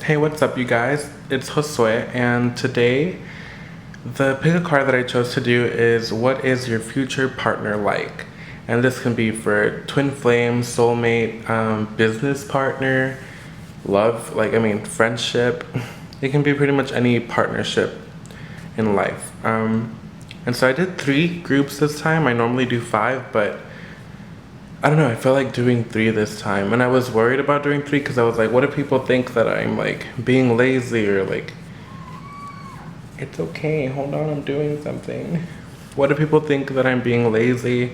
Hey, what's up, you guys? It's Josue, and today the pick a card that I chose to do is what is your future partner like? And this can be for twin flame, soulmate, business partner, love, friendship. It can be pretty much any partnership in life. And so I did 3 groups this time. I normally do 5, but I don't know, I felt like doing 3 this time. And I was worried about doing 3 because I was like, what if people think that I'm like being lazy or like, it's okay, hold on, I'm doing something. What if people think that I'm being lazy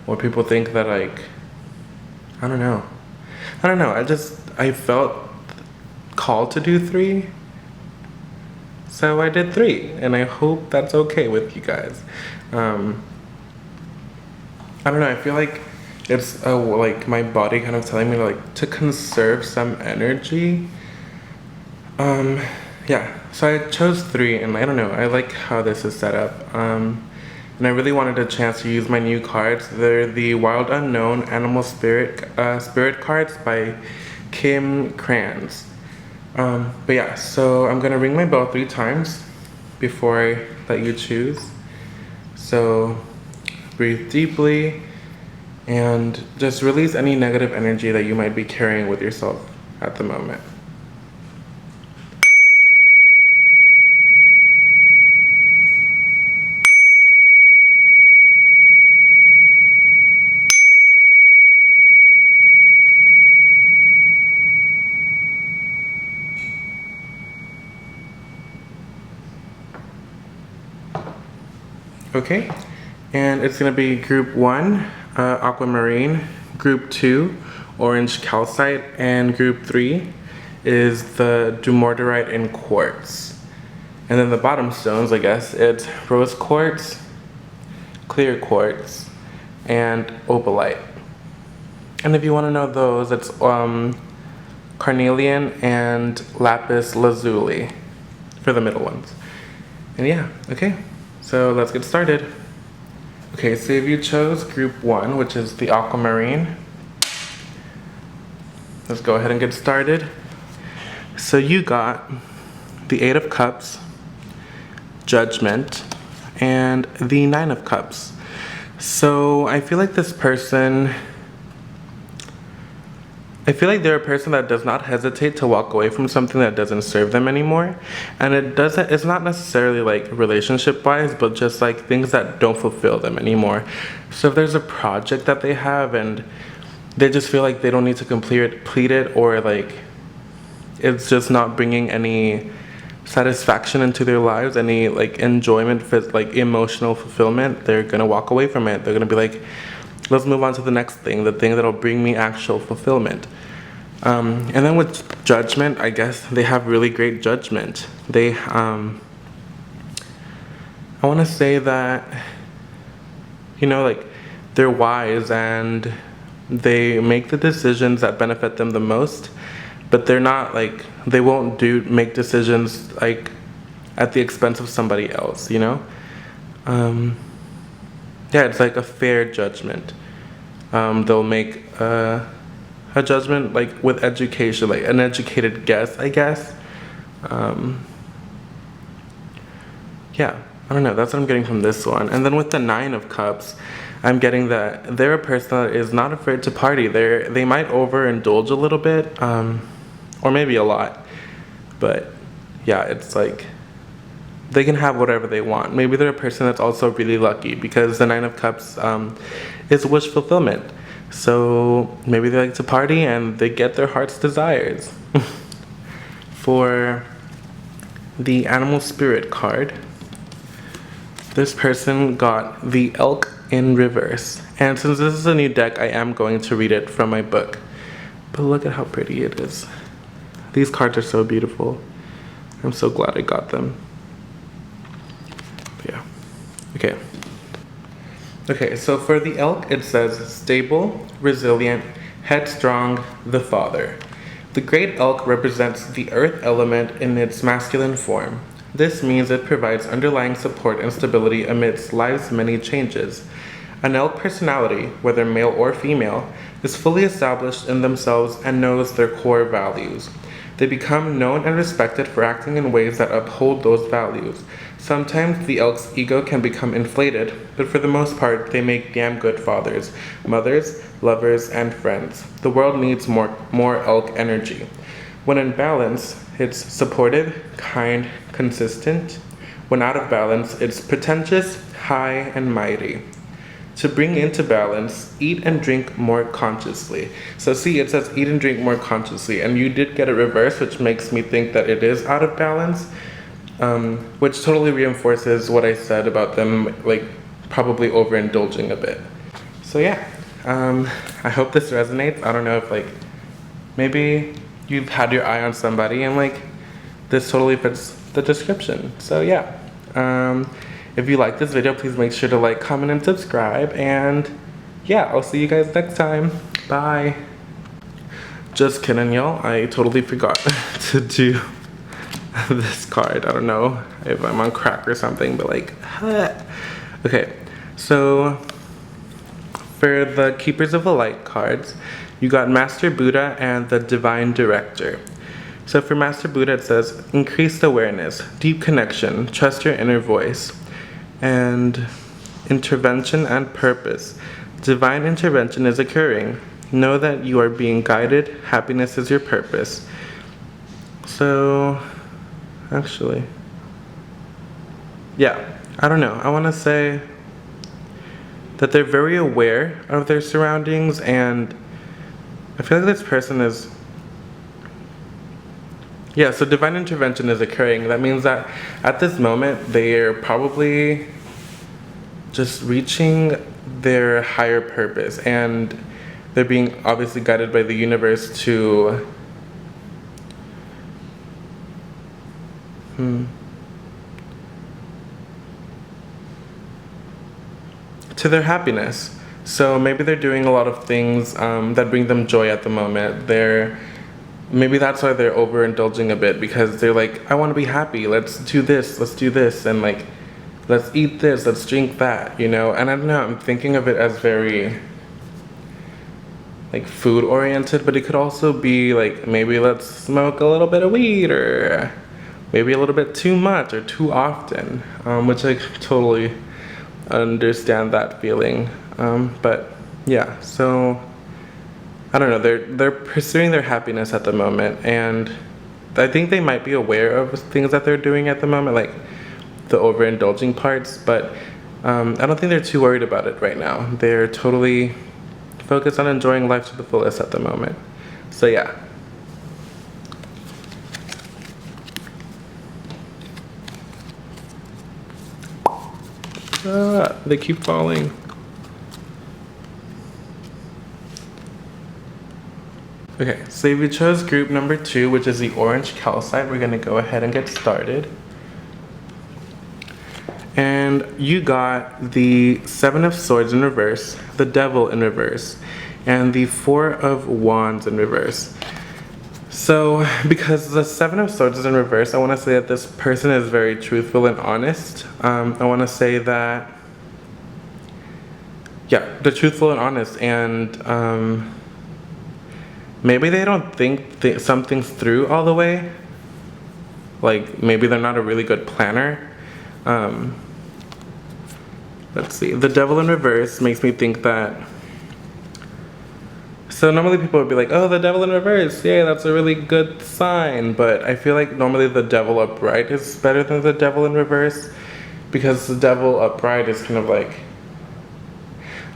or people think that like, I don't know. I felt called to do 3. So I did 3 and I hope that's okay with you guys. I don't know, I feel like it's like my body kind of telling me like to conserve some energy. Yeah, so I chose 3 and I don't know, I like how this is set up. And I really wanted a chance to use my new cards. They're the Wild Unknown Animal Spirit cards by Krans. But yeah, so I'm gonna ring my bell 3 times before I let you choose. So breathe deeply and just release any negative energy that you might be carrying with yourself at the moment. Okay, and it's gonna be group 1, aquamarine, group 2, orange calcite, and group 3 is the dumortierite in quartz. And then the bottom stones, I guess, it's rose quartz, clear quartz, and opalite. And if you want to know those, it's carnelian and lapis lazuli for the middle ones. And yeah, okay, so let's get started. Okay, so if you chose group 1, which is the aquamarine, let's go ahead and get started. So you got the 8 of Cups, Judgment, and the 9 of Cups. So I feel like they're a person that does not hesitate to walk away from something that doesn't serve them anymore. And it's not necessarily like relationship wise, but just like things that don't fulfill them anymore. So if there's a project that they have and they just feel like they don't need to complete it, or like it's just not bringing any satisfaction into their lives, any like enjoyment, like emotional fulfillment, they're gonna walk away from it. They're gonna be like, let's move on to the next thing, the thing that'll bring me actual fulfillment. And then with judgment, I guess they have really great judgment. I want to say that, like they're wise and they make the decisions that benefit them the most, but they're not like, they won't make decisions like at the expense of somebody else, Yeah, it's like a fair judgment. They'll make a judgment like with education, like an educated guess, I guess. Yeah, I don't know, that's what I'm getting from this one. And then with the 9 of Cups, I'm getting that they're a person that is not afraid to party. They might overindulge a little bit, or maybe a lot, but yeah, it's like they can have whatever they want. Maybe they're a person that's also really lucky because the 9 of Cups is wish fulfillment. So maybe they like to party and they get their heart's desires. For the animal spirit card, this person got the elk in reverse. And since this is a new deck, I am going to read it from my book. But look at how pretty it is. These cards are so beautiful. I'm so glad I got them. But yeah, okay. Okay, so for the elk, it says stable, resilient, headstrong, the father. The great elk represents the earth element in its masculine form. This means it provides underlying support and stability amidst life's many changes. An elk personality, whether male or female, is fully established in themselves and knows their core values. They become known and respected for acting in ways that uphold those values. Sometimes the elk's ego can become inflated, but for the most part, they make damn good fathers, mothers, lovers, and friends. The world needs more elk energy. When in balance, it's supportive, kind, consistent. When out of balance, it's pretentious, high, and mighty. To bring into balance, eat and drink more consciously. So see, it says eat and drink more consciously, and you did get a reverse, which makes me think that it is out of balance, which totally reinforces what I said about them, like, probably overindulging a bit. So yeah, I hope this resonates. I don't know if, like, maybe you've had your eye on somebody and, like, this totally fits the description. So yeah, if you like this video, please make sure to like, comment, and subscribe. And yeah, I'll see you guys next time. Bye. Just kidding, y'all. I totally forgot to do this card. I don't know if I'm on crack or something, but like, okay. So for the Keepers of the Light cards, you got Master Buddha and the Divine Director. So for Master Buddha, it says, increased awareness, deep connection, trust your inner voice, and intervention and purpose. Divine intervention is occurring. Know that you are being guided. Happiness is your purpose. So, actually, yeah, I don't know. I want to say that they're very aware of their surroundings, and I feel like this person is, yeah, so divine intervention is occurring. That means that at this moment, they're probably just reaching their higher purpose, and they're being obviously guided by the universe to their happiness. So maybe they're doing a lot of things that bring them joy at the moment. Maybe that's why they're overindulging a bit, because they're like, I want to be happy, let's do this, and like, let's eat this, let's drink that, you know? And I don't know, I'm thinking of it as very, like, food oriented, but it could also be like, maybe let's smoke a little bit of weed, or maybe a little bit too much or too often, which I totally understand that feeling. But yeah, so I don't know, they're pursuing their happiness at the moment, and I think they might be aware of things that they're doing at the moment, like the overindulging parts, but I don't think they're too worried about it right now. They're totally focused on enjoying life to the fullest at the moment. So yeah. They keep falling. Okay, so if you chose group number 2, which is the orange calcite, we're gonna go ahead and get started. And you got the 7 of Swords in reverse, the Devil in reverse, and the 4 of Wands in reverse. So, because the 7 of Swords is in reverse, I want to say that this person is very truthful and honest. I want to say that, yeah, they're truthful and honest, and maybe they don't think something's through all the way. Like, maybe they're not a really good planner. Let's see. The Devil in reverse makes me think that, so normally people would be like, oh, the Devil in reverse, yeah, that's a really good sign. But I feel like normally the Devil upright is better than the Devil in reverse, because the Devil upright is kind of like,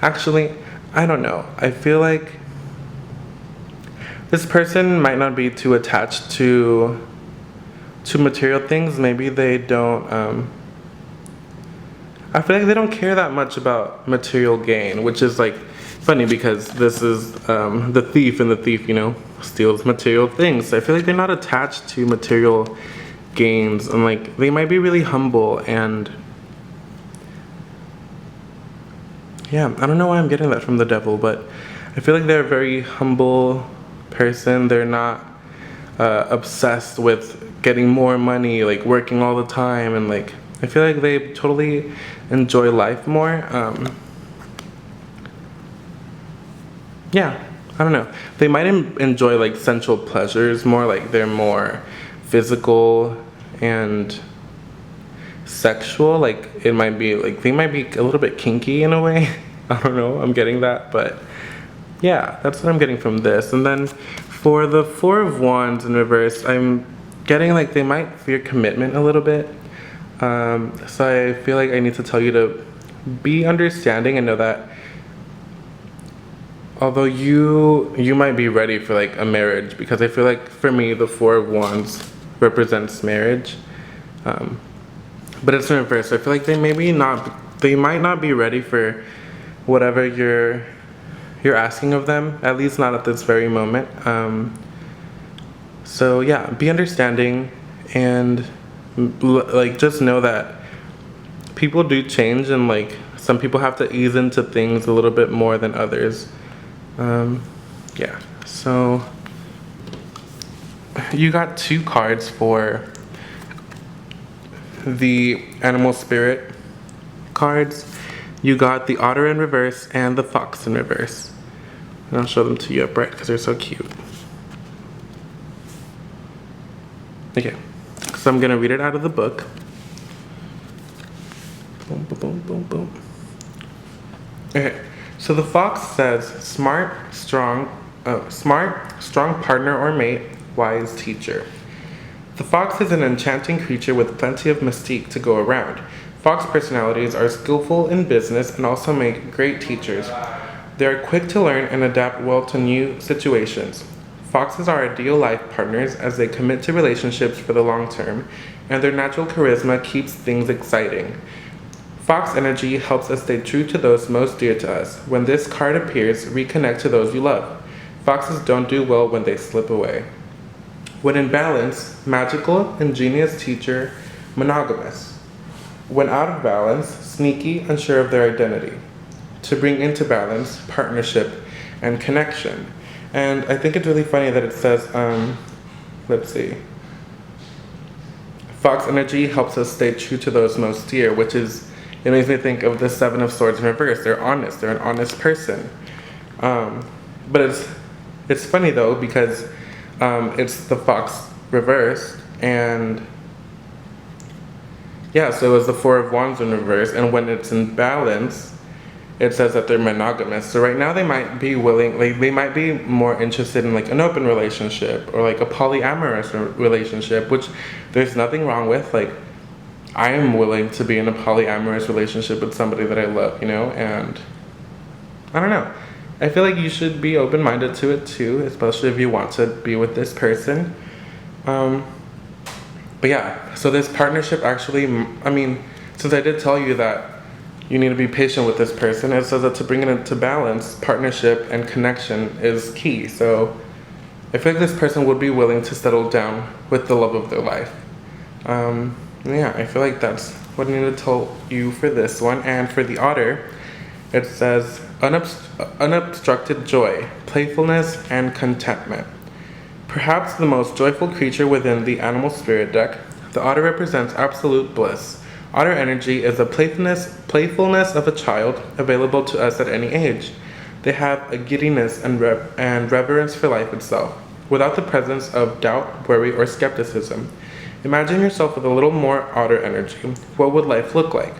actually, I don't know. I feel like this person might not be too attached to material things. Maybe they don't, I feel like they don't care that much about material gain, which is like funny because this is the thief, and the thief, you know, steals material things. So I feel like they're not attached to material gains, and like they might be really humble, and yeah, I don't know why I'm getting that from the Devil, but I feel like they're a very humble person. They're not obsessed with getting more money, like working all the time, and like I feel like they totally enjoy life more. Yeah, I don't know. They might enjoy like sensual pleasures more, like they're more physical and sexual. Like it might be like they might be a little bit kinky in a way. I don't know. I'm getting that, but yeah, that's what I'm getting from this. And then for the Four of Wands in reverse, I'm getting like they might fear commitment a little bit. So I feel like I need to tell you to be understanding and know that although you might be ready for like a marriage, because I feel like for me the Four of Wands represents marriage, but it's in reverse. So I feel like they might not be ready for whatever you're asking of them, at least not at this very moment. So yeah, be understanding and like just know that people do change, and like some people have to ease into things a little bit more than others. Yeah, so you got 2 cards for the animal spirit cards. You got the otter in reverse and the fox in reverse. And I'll show them to you upright because they're so cute. Okay, so I'm gonna read it out of the book. Boom, boom, boom, boom, boom. Okay, so the fox says, smart, strong partner or mate, wise teacher. The fox is an enchanting creature with plenty of mystique to go around. Fox personalities are skillful in business and also make great teachers. They are quick to learn and adapt well to new situations. Foxes are ideal life partners as they commit to relationships for the long term, and their natural charisma keeps things exciting. Fox energy helps us stay true to those most dear to us. When this card appears, reconnect to those you love. Foxes don't do well when they slip away. When in balance, magical, ingenious teacher, monogamous. When out of balance, sneaky, unsure of their identity. To bring into balance, partnership, and connection. And I think it's really funny that it says, let's see. Fox energy helps us stay true to those most dear, which is, it makes me think of the Seven of Swords in reverse. They're honest. They're an honest person. But it's funny though, because it's the fox reversed, and yeah, so it was the Four of Wands in reverse, and when it's in balance, it says that they're monogamous. So right now they might be willing, like they might be more interested in like an open relationship or like a polyamorous relationship, which there's nothing wrong with. Like I am willing to be in a polyamorous relationship with somebody that I love, you know, and I don't know. I feel like you should be open-minded to it too, especially if you want to be with this person. But yeah, so this partnership actually, I mean, since I did tell you that you need to be patient with this person, it says that to bring it into balance, partnership and connection is key. So I feel like this person would be willing to settle down with the love of their life. Yeah, I feel like that's what I need to tell you for this one. And for the otter, it says unobstructed joy, playfulness, and contentment. Perhaps the most joyful creature within the animal spirit deck, the otter represents absolute bliss. Otter energy is the playfulness of a child available to us at any age. They have a giddiness and reverence for life itself, without the presence of doubt, worry, or skepticism. Imagine yourself with a little more otter energy. What would life look like?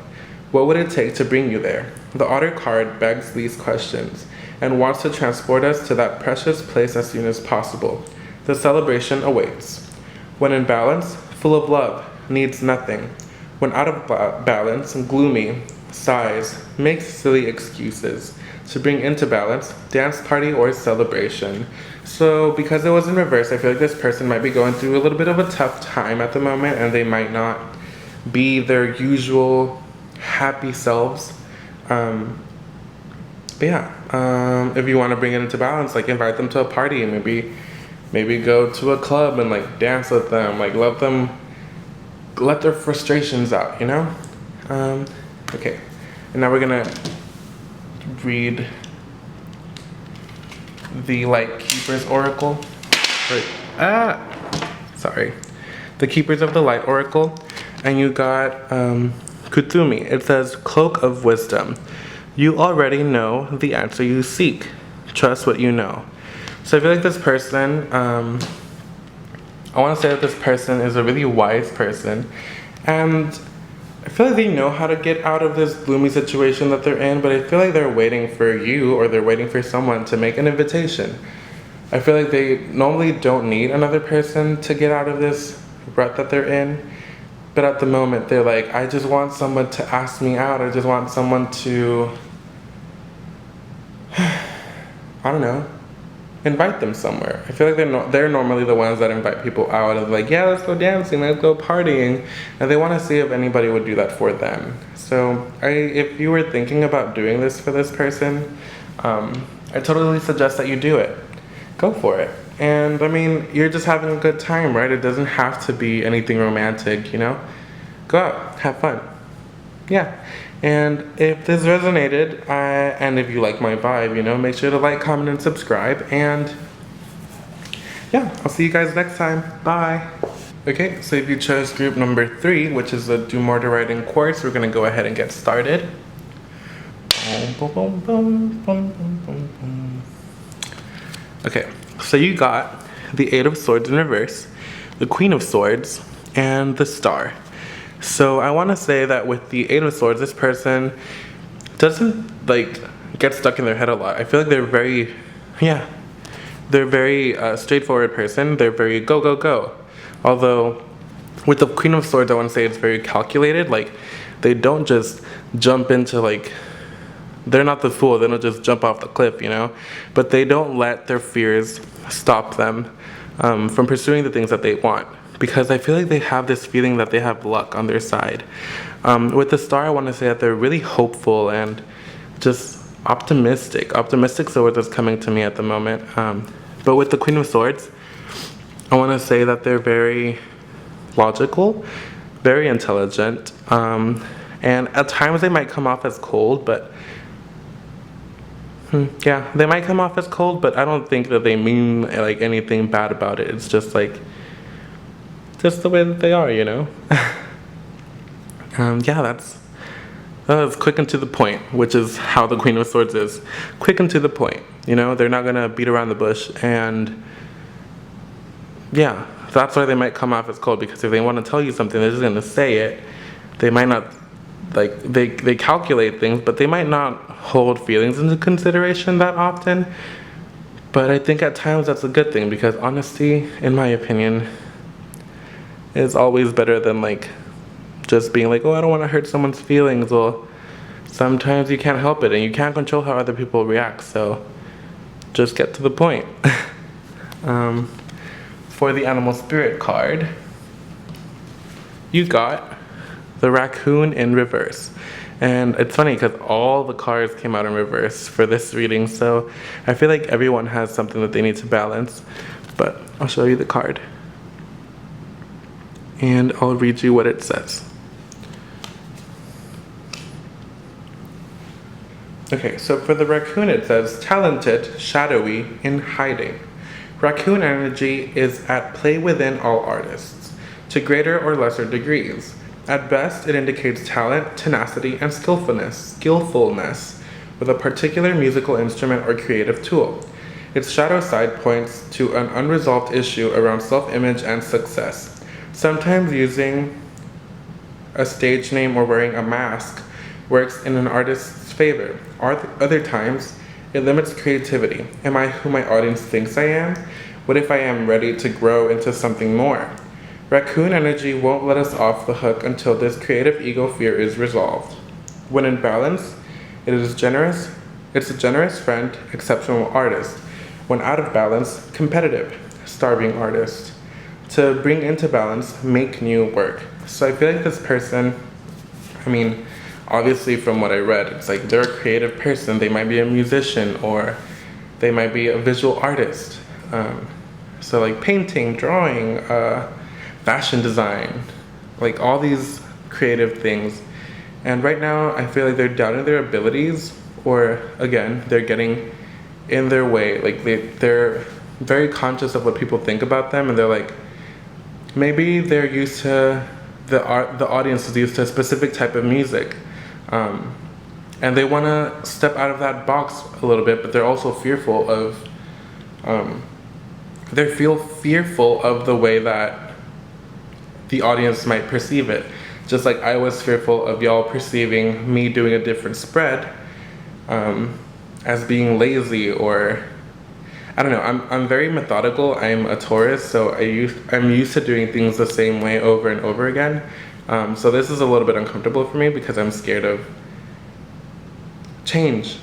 What would it take to bring you there? The otter card begs these questions and wants to transport us to that precious place as soon as possible. The celebration awaits. When in balance, full of love, needs nothing. When out of balance, gloomy, sighs, makes silly excuses. To bring into balance, dance party or celebration. So because it was in reverse, I feel like this person might be going through a little bit of a tough time at the moment, and they might not be their usual happy selves. But yeah, if you want to bring it into balance, like invite them to a party and maybe go to a club and like dance with them, like let their frustrations out, you know? Okay, and now we're gonna read the Light Keepers Oracle. The Keepers of the Light Oracle, and you got Kuthumi. It says, Cloak of Wisdom. You already know the answer you seek. Trust what you know. So I feel like this person, I want to say that this person is a really wise person, and I feel like they know how to get out of this gloomy situation that they're in, but I feel like they're waiting for you, or they're waiting for someone to make an invitation. I feel like they normally don't need another person to get out of this rut that they're in, but at the moment they're like, I just want someone to ask me out. I just want someone to, I don't know, invite them somewhere. I feel like they're normally the ones that invite people out and like, yeah, let's go dancing, let's go partying, and they want to see if anybody would do that for them. So if you were thinking about doing this for this person, I totally suggest that you do it. Go for it. And I mean, you're just having a good time, right? It doesn't have to be anything romantic, you know? Go out, have fun. Yeah. And if this resonated, and if you like my vibe, you know, make sure to like, comment, and subscribe. And yeah, I'll see you guys next time. Bye. Okay, so if you chose group number 3, which is the Do More to Writing course, we're gonna go ahead and get started. Okay, so you got the 8 of Swords in reverse, the Queen of Swords, and the Star. So I want to say that with the 8 of Swords, this person doesn't like get stuck in their head a lot. I feel like they're very straightforward person. They're very go, go, go. Although with the Queen of Swords, I want to say it's very calculated. Like, they don't just jump into like, they're not the fool. They don't just jump off the cliff, you know? But they don't let their fears stop them from pursuing the things that they want. Because I feel like they have this feeling that they have luck on their side. With the Star, I want to say that they're really hopeful and just optimistic. Optimistic is the word that's coming to me at the moment. But with the Queen of Swords, I want to say that they're very logical, very intelligent, and at times they might come off as cold, but yeah, they might come off as cold, but I don't think that they mean like anything bad about it. It's just like, just the way that they are, you know? Yeah, that's quick and to the point, which is how the Queen of Swords is. Quick and to the point, you know? They're not gonna beat around the bush, and yeah, that's why they might come off as cold, because if they want to tell you something, they're just gonna say it. They might not, like, they calculate things, but they might not hold feelings into consideration that often. But I think at times that's a good thing, because honesty, in my opinion, is always better than like just being like, oh, I don't want to hurt someone's feelings. Well, sometimes you can't help it, and you can't control how other people react, so just get to the point. For the Animal Spirit card, you got the Raccoon in reverse. And it's funny because all the cards came out in reverse for this reading, so I feel like everyone has something that they need to balance. But I'll show you the card, and I'll read you what it says. Okay, so for the Raccoon it says, talented, shadowy, in hiding. Raccoon energy is at play within all artists, to greater or lesser degrees. At best, it indicates talent, tenacity, and skillfulness with a particular musical instrument or creative tool. Its shadow side points to an unresolved issue around self-image and success. Sometimes using a stage name or wearing a mask works in an artist's favor. Other times, it limits creativity. Am I who my audience thinks I am? What if I am ready to grow into something more? Raccoon energy won't let us off the hook until this creative ego fear is resolved. When in balance, it's a generous friend, exceptional artist. When out of balance, competitive, starving artist. To bring into balance, make new work. So I feel like this person, I mean, obviously from what I read, it's like they're a creative person. They might be a musician, or they might be a visual artist. So like painting, drawing, fashion design, like all these creative things. And right now I feel like they're doubting their abilities, or again, they're getting in their way. Like they're very conscious of what people think about them, and they're like, maybe they're used to, the audience is used to a specific type of music. And they want to step out of that box a little bit, but they're also fearful of they feel fearful of the way that the audience might perceive it. Just like I was fearful of y'all perceiving me doing a different spread as being lazy, or I don't know. I'm very methodical. I'm a Taurus, so I'm used to doing things the same way over and over again. So this is a little bit uncomfortable for me because I'm scared of change.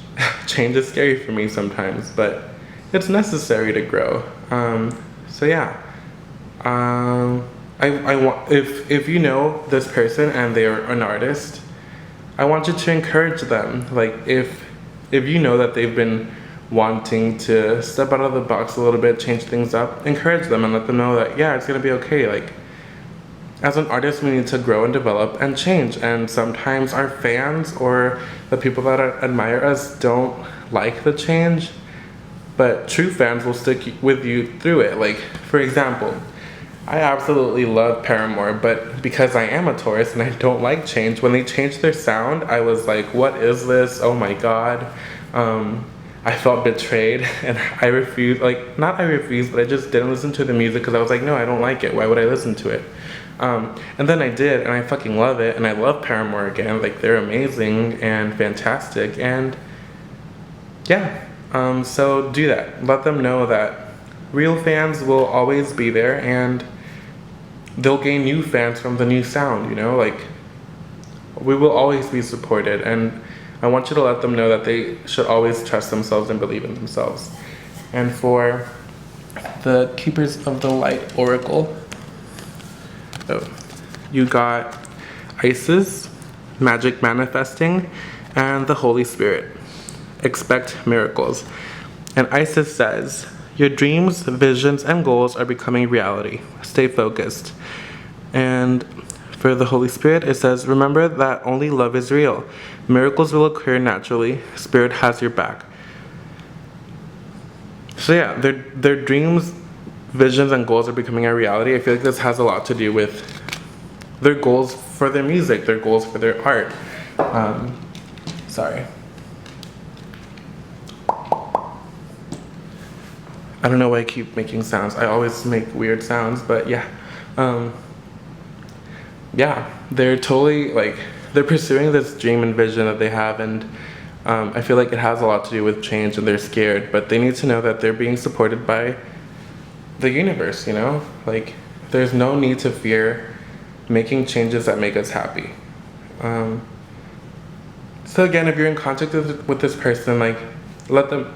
Change is scary for me sometimes, but it's necessary to grow. So yeah. I want, if you know this person and they're an artist, I want you to encourage them. Like if you know that they've been wanting to step out of the box a little bit, change things up, encourage them and let them know that yeah, it's gonna be okay. Like as an artist, we need to grow and develop and change. And sometimes our fans or the people that admire us don't like the change, but true fans will stick with you through it. Like for example, I absolutely love Paramore, but because I am a Taurus and I don't like change, when they changed their sound, I was like, what is this? Oh my god. I felt betrayed, and I refused, like, not I refused, but I just didn't listen to the music because I was like, no, I don't like it. Why would I listen to it? And then I did, and I fucking love it, and I love Paramore again. Like, they're amazing and fantastic, and yeah. So do that. Let them know that real fans will always be there, and they'll gain new fans from the new sound, you know? Like, we will always be supported, and I want you to let them know that they should always trust themselves and believe in themselves. And for the Keepers of the Light Oracle, you got Isis, Magic Manifesting, and the Holy Spirit. Expect miracles. And Isis says, your dreams, visions, and goals are becoming reality. Stay focused. And for the Holy Spirit, it says, remember that only love is real. Miracles will occur naturally. Spirit has your back. So yeah, their dreams, visions, and goals are becoming a reality. I feel like this has a lot to do with their goals for their music, their goals for their art. Sorry. I don't know why I keep making sounds. I always make weird sounds, but yeah. Yeah, they're totally, like, they're pursuing this dream and vision that they have, and I feel like it has a lot to do with change, and they're scared, but they need to know that they're being supported by the universe, you know? Like, there's no need to fear making changes that make us happy. So again, if you're in contact with this person, like, let them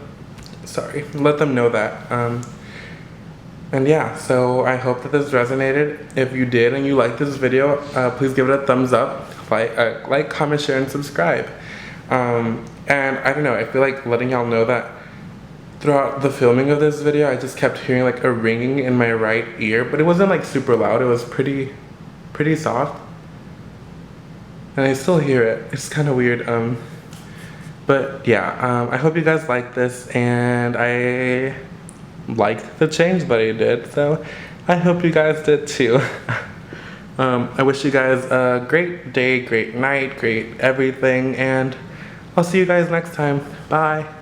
know that. And yeah, so I hope that this resonated. If you did and you liked this video, please give it a thumbs up, like, comment, share, and subscribe. And I don't know, I feel like letting y'all know that throughout the filming of this video, I just kept hearing like a ringing in my right ear, but it wasn't like super loud. It was pretty soft. And I still hear it. It's kind of weird. But yeah, I hope you guys like this, and I liked the change that I did, so I hope you guys did too. I wish you guys a great day, great night, great everything, and I'll see you guys next time. Bye.